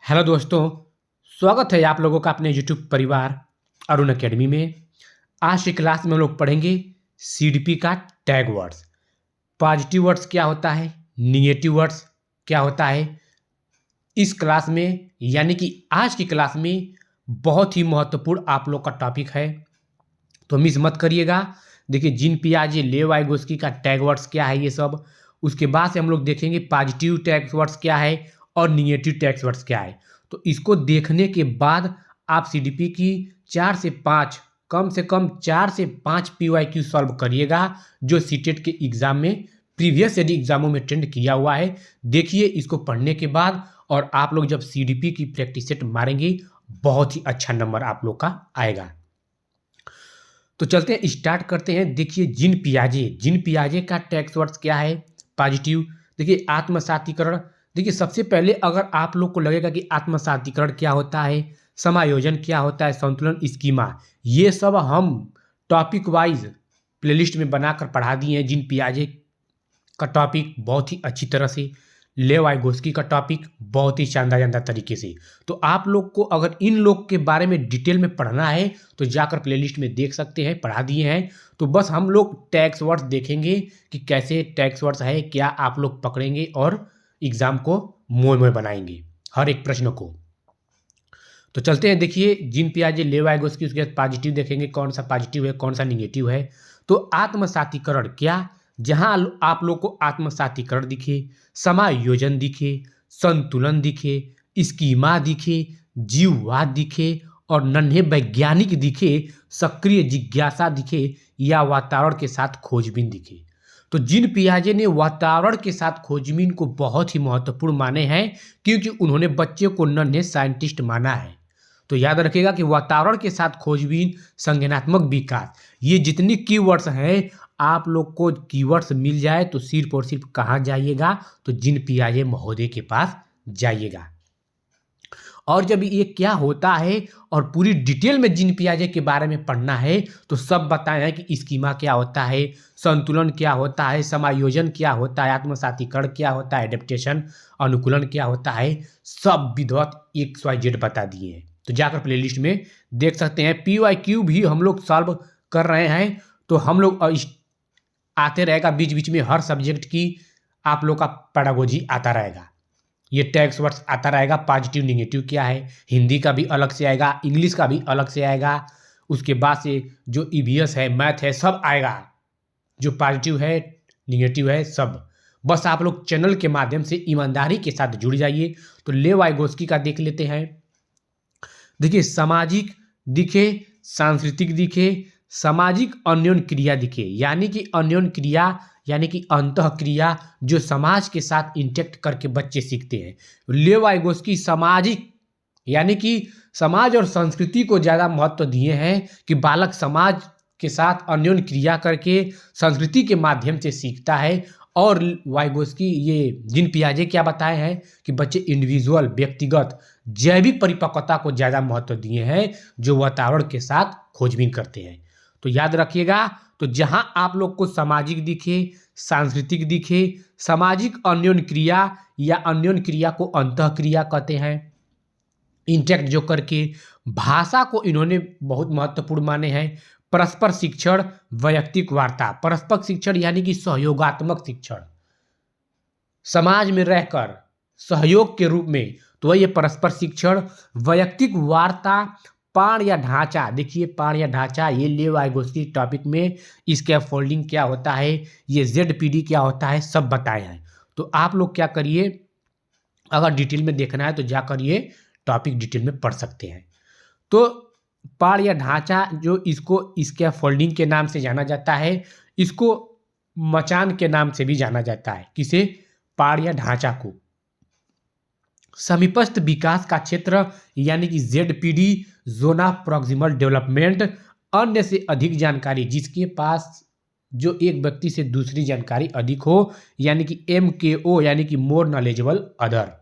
Hello दोस्तों, स्वागत है आप लोगों का अपने यूट्यूब परिवार अरुण अकेडमी में। आज की क्लास में हम लोग पढ़ेंगे सीडीपी का टैग वर्ड्स। पॉजिटिव वर्ड्स क्या होता है, निगेटिव वर्ड्स क्या होता है। इस क्लास में यानी कि आज की क्लास में बहुत ही महत्वपूर्ण आप लोग का टॉपिक है, तो मिस मत करिएगा। देखिए जिन पियाजे ले वाइगोस्की का टैग वर्ड्स क्या है ये सब, उसके बाद से हम लोग देखेंगे पॉजिटिव टैग वर्ड्स क्या है और निगेटिव टैग वर्ड्स क्या है। तो इसको देखने के बाद आप सीडीपी की 4 से 5 कम से कम 4 से 5 पीवाईक्यू सॉल्व करिएगा जो सीटेट के एग्जाम में प्रीवियस यदि एग्जामों में ट्रेंड किया हुआ है। देखिए इसको पढ़ने के बाद और आप लोग जब सीडीपी की प्रैक्टिस सेट मारेंगे बहुत ही अच्छा नंबर आप लोग का आएगा। तो चलते हैं, स्टार्ट करते हैं। देखिए जिन पियाजे का टैक्स वर्ड्स क्या है पॉजिटिव। देखिए आत्मसातीकरण। देखिए सबसे पहले अगर आप लोग को लगेगा कि आत्मसातीकरण क्या होता है, समायोजन क्या होता है, संतुलन स्कीमा, ये सब हम टॉपिक वाइज प्लेलिस्ट में बनाकर पढ़ा दिए हैं। जिन पियाजे का टॉपिक बहुत ही अच्छी तरह से, ले वाइगोस्की का टॉपिक बहुत ही शानदार तरीके से। तो आप लोग को अगर इन लोग के बारे में डिटेल में पढ़ना है तो जाकर प्लेलिस्ट में देख सकते हैं, पढ़ा दिए हैं। तो बस हम लोग टैक्स वर्ड्स देखेंगे कि कैसे टैक्स वर्ड्स है, क्या आप लोग पकड़ेंगे और एग्जाम को मोए बनाएंगे हर एक प्रश्न को। तो चलते हैं, देखिए जिन पियाजे ले वाइगोस्की, उसके बाद पॉजिटिव देखेंगे कौन सा पॉजिटिव है कौन सा निगेटिव है। तो आत्मसातीकरण क्या, जहां आप लोग को आत्मसातीकरण दिखे, समायोजन दिखे, संतुलन दिखे, स्कीमा दिखे, जीववाद दिखे और नन्हे वैज्ञानिक दिखे, सक्रिय जिज्ञासा दिखे या वातावरण के साथ खोजबीन दिखे। तो जिन पियाजे ने वातावरण के साथ खोजबीन को बहुत ही महत्वपूर्ण माने हैं क्योंकि उन्होंने बच्चे को नन्हे साइंटिस्ट माना है। तो याद रखिएगा कि वातावरण के साथ खोजबीन, संज्ञानात्मक विकास, ये जितनी कीवर्ड्स हैं आप लोग को कीवर्ड्स मिल जाए तो सिर्फ और सिर्फ कहाँ जाइएगा, तो जिन पियाजे महोदय के पास जाइएगा। और जब ये क्या होता है और पूरी डिटेल में जिन पियाजे के बारे में पढ़ना है तो सब बताए हैं कि स्कीमा क्या होता है, संतुलन क्या होता है, समायोजन क्या होता है, आत्मसातीकरण क्या होता है, एडेप्टेशन अनुकूलन क्या होता है, सब विधिवत XYZ बता दिए हैं। तो जाकर प्लेलिस्ट में देख सकते हैं। PYQ भी हम लोग सॉल्व कर रहे हैं, तो हम लोग आते रहेगा बीच बीच में, हर सब्जेक्ट की आप लोग का पेडागोजी आता रहेगा, ये टैक्स वर्ड्स आता रहेगा। पॉजिटिव निगेटिव क्या है, हिंदी का भी अलग से आएगा, इंग्लिश का भी अलग से आएगा, उसके बाद से जो EVS है, मैथ है, सब आएगा, जो पॉजिटिव है निगेटिव है सब। बस आप लोग चैनल के माध्यम से ईमानदारी के साथ जुड़ जाइए। तो ले वाइगोस्की का देख लेते हैं। देखिए सामाजिक दिखे, सांस्कृतिक दिखे, सामाजिक अन्योन्य क्रिया दिखे, यानी कि अन्योन्य क्रिया यानी कि अंतः क्रिया जो समाज के साथ इंटेक्ट करके बच्चे सीखते हैं। ले वाइगोस्की सामाजिक यानी कि समाज और संस्कृति को ज़्यादा महत्व दिए हैं कि बालक समाज के साथ अन्योन्य क्रिया करके संस्कृति के माध्यम से सीखता है। और वाइगोस्की ये जिन पियाजे क्या बताए हैं कि बच्चे इंडिविजुअल व्यक्तिगत जैविक परिपक्वता को ज़्यादा महत्व दिए हैं जो वातावरण के साथ खोजबीन करते हैं। तो याद रखिएगा, तो जहां आप लोग को सामाजिक दिखे, सांस्कृतिक दिखे, सामाजिक अन्योन्य क्रिया या अन्योन्य क्रिया को अंतः क्रिया कहते हैं, इंटेक्ट जो करके, भाषा को इन्होंने बहुत महत्वपूर्ण माने हैं, परस्पर शिक्षण, वैयक्तिक वार्ता, परस्पर शिक्षण यानी कि सहयोगात्मक शिक्षण, समाज में रहकर सहयोग के रूप में, तो ये परस्पर शिक्षण, वैयक्तिक वार्ता, पाण या ढांचा। देखिए पाण या ढांचा ये ले वाइगोस्की टॉपिक में, इसके फोल्डिंग क्या होता है, ये ZPD क्या होता है, सब बताए हैं। तो आप लोग क्या करिए, अगर डिटेल में देखना है तो जाकर ये टॉपिक डिटेल में पढ़ सकते हैं। तो पाण या ढांचा जो इसको इसके फोल्डिंग के नाम से जाना जाता है, इसको मचान के नाम से भी जाना जाता है। किसे, पाण या ढांचा को। समीपस्थ विकास का क्षेत्र यानी कि ZPD, zone of proximal development, अन्य से अधिक जानकारी, जिसके पास जो एक व्यक्ति से दूसरी जानकारी अधिक हो, यानी कि MKO यानी कि मोर नॉलेजेबल अदर।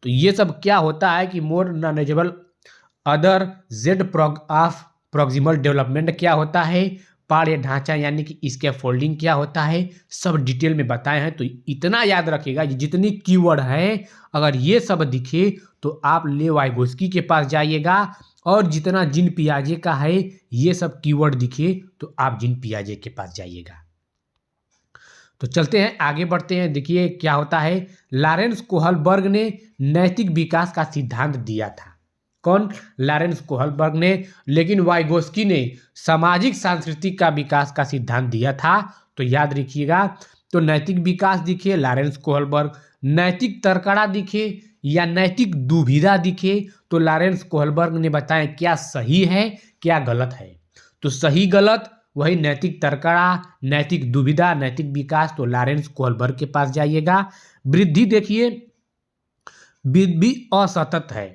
तो ये सब क्या होता है कि more knowledgeable other, Z of proximal development क्या होता है, पाड़ या ढांचा यानी कि इसके फोल्डिंग क्या होता है, सब डिटेल में बताए हैं। तो इतना याद रखिएगा, जितनी कीवर्ड है अगर ये सब दिखे तो आप ले वाइगोस्की के पास जाइएगा, और जितना जिन पियाजे का है ये सब कीवर्ड दिखे तो आप जिन पियाजे के पास जाइएगा। तो चलते हैं आगे बढ़ते हैं। देखिए क्या होता है, लॉरेंस कोहलबर्ग ने नैतिक विकास का सिद्धांत दिया था। कौन? लॉरेंस कोहलबर्ग ने। लेकिन वाइगोस्की ने सामाजिक सांस्कृतिक का विकास का सिद्धांत दिया था। तो याद रखिएगा, तो नैतिक विकास दिखे लॉरेंस कोहलबर्ग, नैतिक तर्कड़ा दिखे या नैतिक दुविधा दिखे तो लॉरेंस कोहलबर्ग ने बताया क्या सही है क्या गलत है। तो सही गलत वही नैतिक तर्कड़ा, नैतिक दुविधा, नैतिक विकास, तो लॉरेंस कोहलबर्ग के पास जाइएगा। वृद्धि देखिए, वृद्धि असतत है।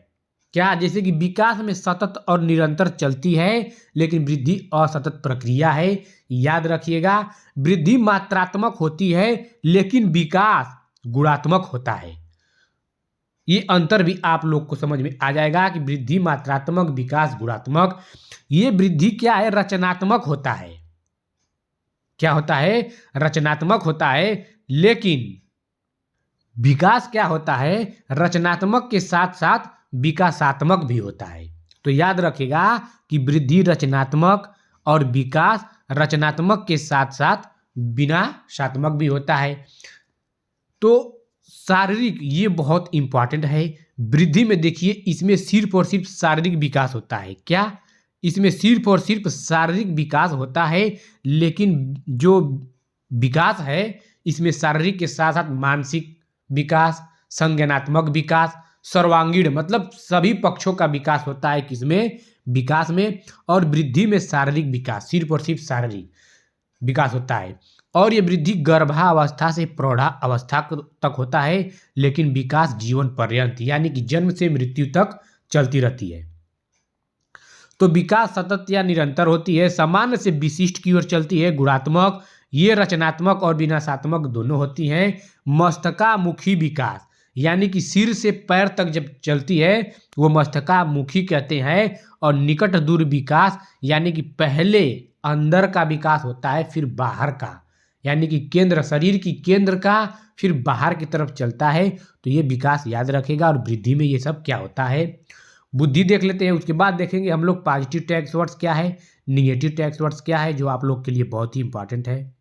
क्या? जैसे कि विकास में सतत और निरंतर चलती है, लेकिन वृद्धि असतत प्रक्रिया है। याद रखिएगा, वृद्धि मात्रात्मक होती है लेकिन विकास गुणात्मक होता है। ये अंतर भी आप लोग को समझ में आ जाएगा कि वृद्धि मात्रात्मक, विकास गुणात्मक। ये वृद्धि क्या है? रचनात्मक होता है। क्या होता है? रचनात्मक होता है। लेकिन विकास क्या होता है? रचनात्मक के साथ साथ विकासात्मक भी होता है। तो याद रखिएगा कि वृद्धि रचनात्मक और विकास रचनात्मक के साथ साथ विनाशात्मक भी होता है। तो शारीरिक, ये बहुत इंपॉर्टेंट है। वृद्धि में देखिए, इसमें सिर्फ और सिर्फ शारीरिक विकास होता है। क्या? इसमें सिर्फ और सिर्फ शारीरिक विकास होता है। लेकिन जो विकास है इसमें शारीरिक के साथ साथ मानसिक विकास, संज्ञानात्मक विकास, सर्वांगीण मतलब सभी पक्षों का विकास होता है। किसमें? विकास में। और वृद्धि में शारीरिक विकास, सिर्फ और सिर्फ शारीरिक विकास होता है। और ये वृद्धि गर्भावस्था से प्रौढ़ावस्था तक होता है, लेकिन विकास जीवन पर्यंत यानी कि जन्म से मृत्यु तक चलती रहती है। तो विकास सतत या निरंतर होती है, सामान्य से विशिष्ट की ओर चलती है, गुणात्मक। ये रचनात्मक और विनाशात्मक दोनों होती हैं। मस्तकामुखी विकास यानी कि सिर से पैर तक जब चलती है वो मस्तकामुखी कहते हैं। और निकट दूर विकास यानी कि पहले अंदर का विकास होता है फिर बाहर का, यानी कि केंद्र, शरीर की केंद्र का फिर बाहर की तरफ चलता है। तो ये विकास याद रखेगा। और वृद्धि में ये सब क्या होता है? बुद्धि देख लेते हैं। उसके बाद देखेंगे हम लोग पॉजिटिव टेक्स्ट वर्ड्स क्या है, निगेटिव टेक्स्ट वर्ड्स क्या है, जो आप लोग के लिए बहुत ही इंपॉर्टेंट है।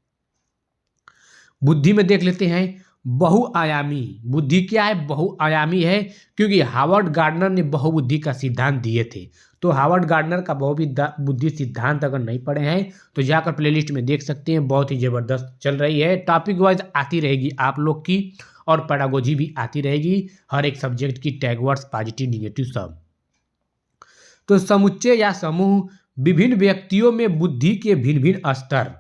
बुद्धि में देख लेते हैं बहुआयामी। बुद्धि क्या है? बहुआयामी है, क्योंकि हार्वर्ड गार्डनर ने बहुबुद्धि का सिद्धांत दिए थे। तो हार्वर्ड गार्डनर का बहुबुद्धि सिद्धांत अगर नहीं पढ़े हैं तो जाकर प्लेलिस्ट में देख सकते हैं, बहुत ही ज़बरदस्त चल रही है। टॉपिक वाइज आती रहेगी आप लोग की, और पेडागोजी भी आती रहेगी, हर एक सब्जेक्ट की टैग वर्ड्स पॉजिटिव निगेटिव सब। तो समुच्चय या समूह, विभिन्न व्यक्तियों में बुद्धि के भिन्न भिन्न स्तर।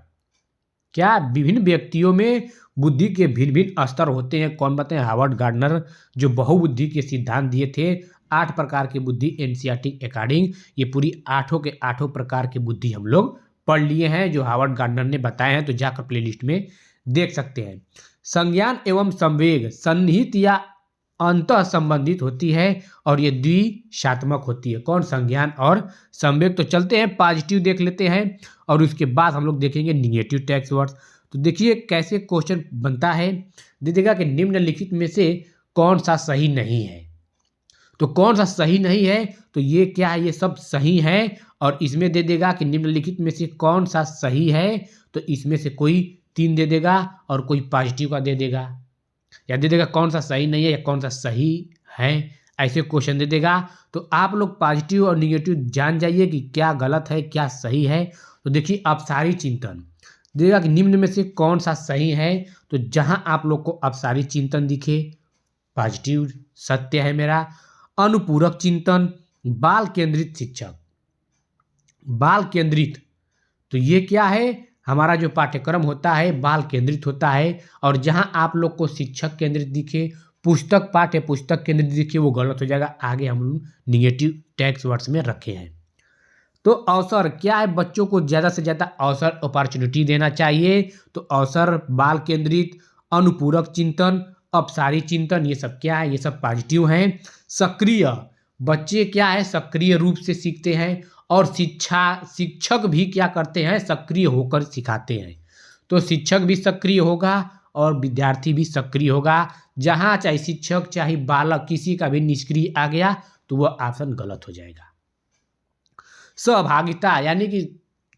क्या? विभिन्न व्यक्तियों में बुद्धि के भिन्न भिन्न स्तर होते हैं। कौन बताए? हार्वर्ड गार्डनर, जो बहुबुद्धि के सिद्धांत दिए थे। 8 प्रकार की बुद्धि एनसीईआरटी अकॉर्डिंग, ये पूरी 8 के 8 प्रकार की बुद्धि हम लोग पढ़ लिए हैं, जो हार्वर्ड गार्डनर ने बताए हैं। तो जाकर प्लेलिस्ट में देख सकते हैं। संज्ञान एवं संवेग सन्निहित या अंतः संबंधित होती है, और ये द्विशात्मक होती है। कौन? संज्ञान और संवेग। तो चलते हैं पॉजिटिव देख लेते हैं, और उसके बाद हम लोग देखेंगे निगेटिव टेक्स्ट वर्ड्स। तो देखिए कैसे क्वेश्चन बनता है। देखिएगा कि निम्नलिखित में से कौन सा सही नहीं है। तो कौन सा सही नहीं है? तो ये क्या है? ये सब सही है। और इसमें दे देगा कि निम्नलिखित में से कौन सा सही है, तो इसमें से कोई 3 दे देगा और कोई पॉजिटिव का दे देगा, या दे देगा कौन सा सही नहीं है या कौन सा सही है, ऐसे क्वेश्चन दे देगा। तो आप लोग पॉजिटिव और निगेटिव जान जाइए कि क्या गलत है क्या सही है। तो देखिए अपसारी चिंतन देगा कि निम्न में से कौन सा सही है। तो जहां आप लोग को अपसारी चिंतन दिखे पॉजिटिव सत्य है मेरा। अनुपूरक चिंतन, बाल केंद्रित शिक्षक, बाल केंद्रित, तो ये क्या है? हमारा जो पाठ्यक्रम होता है बाल केंद्रित होता है। और जहां आप लोग को शिक्षक केंद्रित दिखे, पुस्तक पाठ्य पुस्तक केंद्रित दिखे, वो गलत हो जाएगा। आगे हम लोग निगेटिव टेक्स्ट वर्ड्स में रखे हैं। तो अवसर क्या है? बच्चों को ज़्यादा से ज़्यादा अवसर, अपॉर्चुनिटी देना चाहिए। तो अवसर, बाल केंद्रित, अनुपूरक चिंतन, अपसारी चिंतन, ये सब क्या है? ये सब पॉजिटिव हैं। सक्रिय, बच्चे क्या है? सक्रिय रूप से सीखते हैं। और शिक्षक भी क्या करते हैं, सक्रिय होकर सिखाते हैं। तो शिक्षक भी सक्रिय होगा और विद्यार्थी भी सक्रिय होगा। जहाँ चाहे शिक्षक चाहे बालक किसी का भी निष्क्रिय आ गया तो वह ऑप्शन गलत हो जाएगा। सहभागिता यानी कि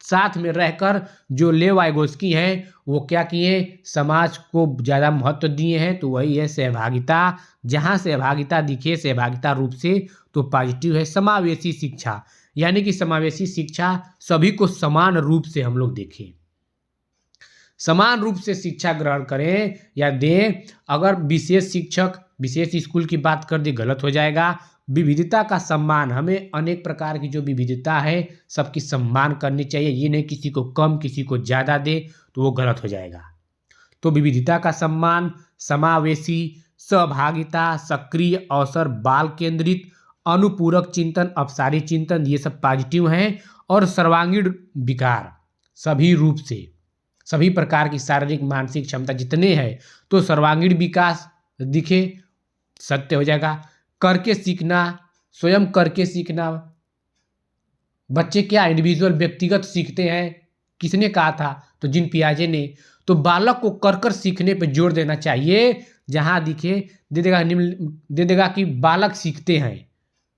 साथ में रहकर जो लेव वाइगोस्की हैं वो क्या किए, समाज को ज़्यादा महत्व दिए हैं, तो वही है सहभागिता। जहाँ सहभागिता दिखे सहभागिता रूप से तो पॉजिटिव है। समावेशी शिक्षा यानी कि समावेशी शिक्षा सभी को समान रूप से हम लोग देखें, समान रूप से शिक्षा ग्रहण करें या दें। अगर विशेष शिक्षक विशेष स्कूल की बात कर दी गलत हो जाएगा। विविधता का सम्मान, हमें अनेक प्रकार की जो विविधता है सबकी सम्मान करनी चाहिए, ये नहीं किसी को कम किसी को ज़्यादा दे तो वो गलत हो जाएगा। तो विविधता का सम्मान, समावेशी, सहभागिता, सक्रिय अवसर, बाल केंद्रित, अनुपूरक चिंतन, अपसारी चिंतन, ये सब पॉजिटिव हैं। और सर्वांगीण विकार सभी रूप से सभी प्रकार की शारीरिक मानसिक क्षमता जितने हैं तो सर्वांगीण विकास दिखे सत्य हो जाएगा। करके सीखना, स्वयं करके सीखना, बच्चे क्या इंडिविजुअल व्यक्तिगत सीखते हैं, किसने कहा था, तो जीन पियाजे ने। तो बालक को कर कर सीखने पर जोर देना चाहिए। जहाँ दिखे दे देगा कि बालक सीखते हैं,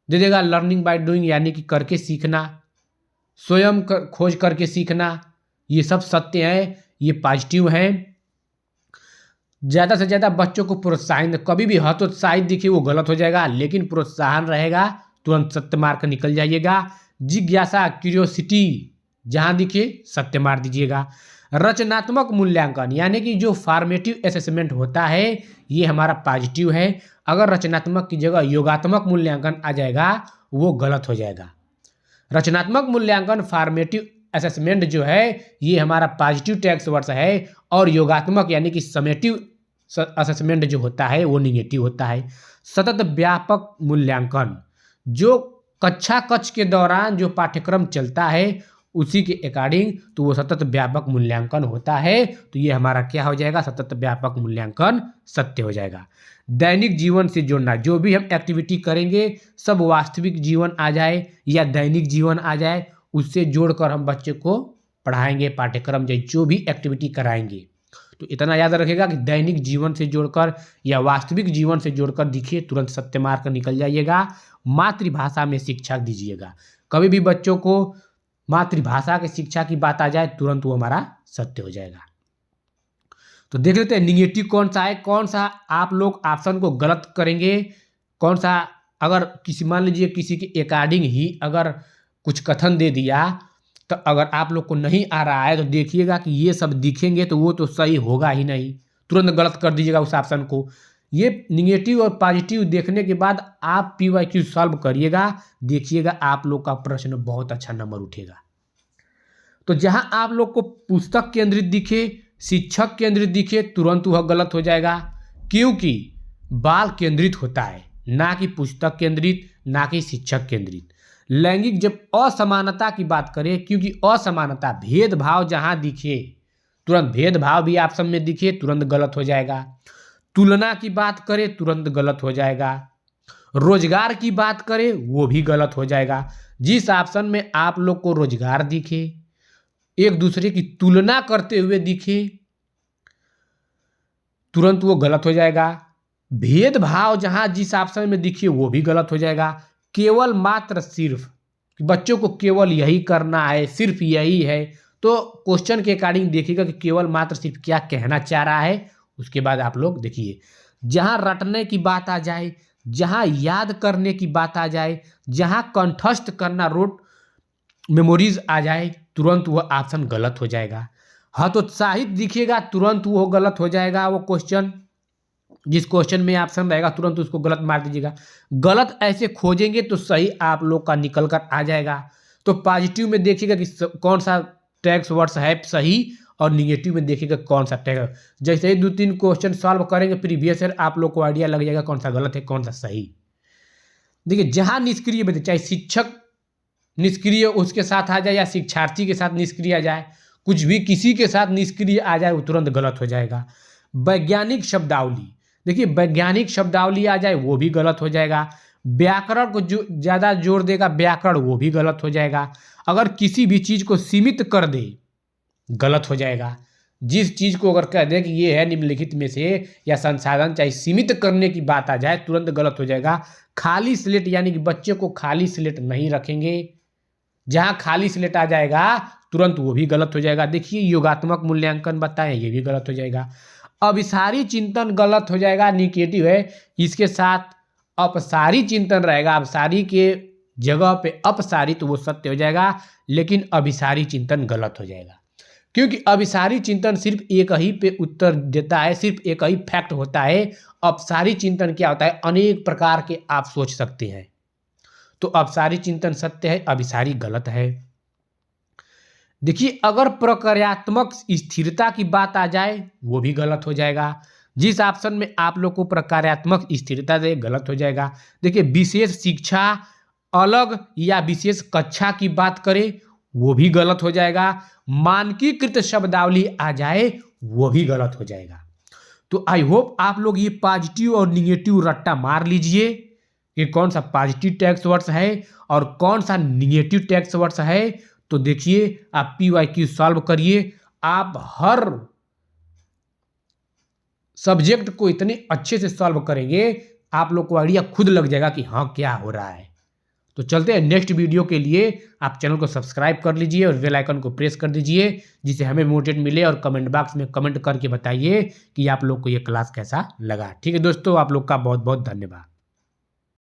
दे देगा लर्निंग बाय डूइंग यानी कि करके सीखना, स्वयं खोज करके सीखना, ये सब सत्य है, ये पॉजिटिव है। ज़्यादा से ज़्यादा बच्चों को प्रोत्साहन, कभी भी हतोत्साहित दिखे वो गलत हो जाएगा, लेकिन प्रोत्साहन रहेगा तुरंत सत्य मार्क निकल जाइएगा। जिज्ञासा क्यूरियोसिटी जहाँ दिखे सत्य मार दीजिएगा। रचनात्मक मूल्यांकन यानी कि जो फॉर्मेटिव असेसमेंट होता है ये हमारा पॉजिटिव है। अगर रचनात्मक की जगह योगात्मक मूल्यांकन आ जाएगा वो गलत हो जाएगा। रचनात्मक मूल्यांकन फॉर्मेटिव असेसमेंट जो है ये हमारा पॉजिटिव टैक्स वर्ड्स है, और योगात्मक यानी कि समेटिव असेसमेंट जो होता है वो निगेटिव होता है। सतत व्यापक मूल्यांकन, जो कक्षा कक्ष के दौरान जो पाठ्यक्रम चलता है उसी के अकॉर्डिंग तो वो सतत व्यापक मूल्यांकन होता है। तो ये हमारा क्या हो जाएगा, सतत व्यापक मूल्यांकन सत्य हो जाएगा। दैनिक जीवन से जोड़ना, जो भी हम एक्टिविटी करेंगे सब वास्तविक जीवन आ जाए या दैनिक जीवन आ जाए, उससे जोड़कर हम बच्चे को पढ़ाएंगे, पाठ्यक्रम जो भी एक्टिविटी कराएंगे। तो इतना याद रखेगा कि दैनिक जीवन से जोड़कर या वास्तविक जीवन से जोड़कर दिखिए तुरंत सत्य मार्क निकल जाइएगा। मातृभाषा में शिक्षा दीजिएगा, कभी भी बच्चों को मातृभाषा की शिक्षा की बात आ जाए तुरंत वो हमारा सत्य हो जाएगा। तो देख लेते हैं निगेटिव कौन सा है, कौन सा आप लोग ऑप्शन को गलत करेंगे, कौन सा अगर किसी मान लीजिए किसी के अकॉर्डिंग ही अगर कुछ कथन दे दिया तो अगर आप लोग को नहीं आ रहा है तो देखिएगा कि ये सब दिखेंगे तो वो तो सही होगा ही नहीं, तुरंत गलत कर दीजिएगा उस ऑप्शन को। ये निगेटिव और पॉजिटिव देखने के बाद आप PYQ सॉल्व करिएगा, देखिएगा आप लोग का प्रश्न बहुत अच्छा नंबर उठेगा। तो जहां आप लोग को पुस्तक केंद्रित दिखे, शिक्षक केंद्रित दिखे, तुरंत वह गलत हो जाएगा, क्योंकि बाल केंद्रित होता है, ना कि पुस्तक केंद्रित, ना कि शिक्षक केंद्रित। लैंगिक जब असमानता की बात करें, क्योंकि असमानता भेदभाव जहां दिखे तुरंत भेदभाव भी ऑप्शन में दिखे तुरंत गलत हो जाएगा। तुलना की बात करें तुरंत गलत हो जाएगा। रोजगार की बात करें वो भी गलत हो जाएगा। जिस ऑप्शन में आप लोग को रोजगार दिखे, एक दूसरे की तुलना करते हुए दिखे, तुरंत वो गलत हो जाएगा। भेदभाव जहां जिस ऑप्शन में दिखे वो भी गलत हो जाएगा। केवल मात्र सिर्फ, बच्चों को केवल यही करना है, सिर्फ यही है, तो क्वेश्चन के अकॉर्डिंग देखिएगा कि केवल मात्र सिर्फ क्या कहना चाह रहा है। उसके बाद आप लोग देखिए जहां रटने की बात आ जाए, जहां याद करने की बात आ जाए, जहां कंठस्थ करना रोट मेमोरीज आ जाए, तुरंत वह ऑप्शन गलत हो जाएगा। हतोत्साहित दिखेगा तुरंत वो गलत हो जाएगा। वो क्वेश्चन जिस क्वेश्चन में ऑप्शन रहेगा तुरंत उसको गलत मार दीजिएगा। गलत ऐसे खोजेंगे तो सही आप लोग का निकल कर आ जाएगा। तो पॉजिटिव में देखिएगा कि कौन सा टैक्स वर्ड्स है सही, और निगेटिव में देखिएगा कौन सा टैग। जैसे ही 2-3 क्वेश्चन सॉल्व करेंगे प्रीवियस ईयर, आप लोग को आइडिया लग जाएगा कौन सा गलत है कौन सा सही। देखिए जहां निष्क्रिय बचे, चाहे शिक्षक निष्क्रिय उसके साथ आ जाए या शिक्षार्थी के साथ निष्क्रिय आ जाए, कुछ भी किसी के साथ निष्क्रिय आ जाए वो तुरंत गलत हो जाएगा। वैज्ञानिक शब्दावली, देखिए वैज्ञानिक शब्दावली आ जाए वो भी गलत हो जाएगा। व्याकरण को जो ज़्यादा जोर देगा व्याकरण, वो भी गलत हो जाएगा। अगर किसी भी चीज़ को सीमित कर दे, गलत हो जाएगा। जिस चीज़ को अगर कह दे कि ये है निम्नलिखित में से, या संसाधन चाहे सीमित करने की बात आ जाए, तुरंत गलत हो जाएगा। खाली स्लेट यानी कि बच्चे को खाली स्लेट नहीं रखेंगे। जहाँ खाली स्लेट आ जाएगा तुरंत वो भी गलत हो जाएगा। देखिए योगात्मक मूल्यांकन बताएं, ये भी गलत हो जाएगा। अभिसारी चिंतन गलत हो जाएगा, निगेटिव है। इसके साथ अपसारी चिंतन रहेगा, अपसारी के जगह पे अपसारी, तो वो सत्य हो जाएगा। लेकिन अभिसारी चिंतन गलत हो जाएगा, क्योंकि अभिसारी चिंतन सिर्फ एक ही पे उत्तर देता है, सिर्फ एक ही फैक्ट होता है। अपसारी चिंतन क्या होता है, अनेक प्रकार के आप सोच सकते हैं। तो अपसारी चिंतन सत्य है, अभिसारी गलत है। देखिए अगर प्रक्रियात्मक स्थिरता की बात आ जाए, वो भी गलत हो जाएगा। जिस ऑप्शन में आप लोग को प्रक्रियात्मक स्थिरता दे, गलत हो जाएगा। देखिए विशेष शिक्षा अलग या विशेष कक्षा की बात करें, वो भी गलत हो जाएगा। मानकीकृत शब्दावली आ जाए, वो भी गलत हो जाएगा। तो आई होप आप लोग ये पॉजिटिव और निगेटिव रट्टा मार लीजिए कि कौन सा पॉजिटिव टेक्स्ट वर्ड्स है और कौन सा निगेटिव टेक्स्ट वर्ड्स है। तो देखिए आप PYQ सॉल्व करिए, आप हर सब्जेक्ट को इतने अच्छे से सॉल्व करेंगे, आप लोग को आइडिया खुद लग जाएगा कि हाँ क्या हो रहा है। तो चलते हैं नेक्स्ट वीडियो के लिए। आप चैनल को सब्सक्राइब कर लीजिए और बेल आइकन को प्रेस कर दीजिए, जिससे हमें मोटिवेट मिले। और कमेंट बॉक्स में कमेंट करके बताइए कि आप लोग को ये क्लास कैसा लगा। ठीक है दोस्तों, आप लोग का बहुत बहुत धन्यवाद।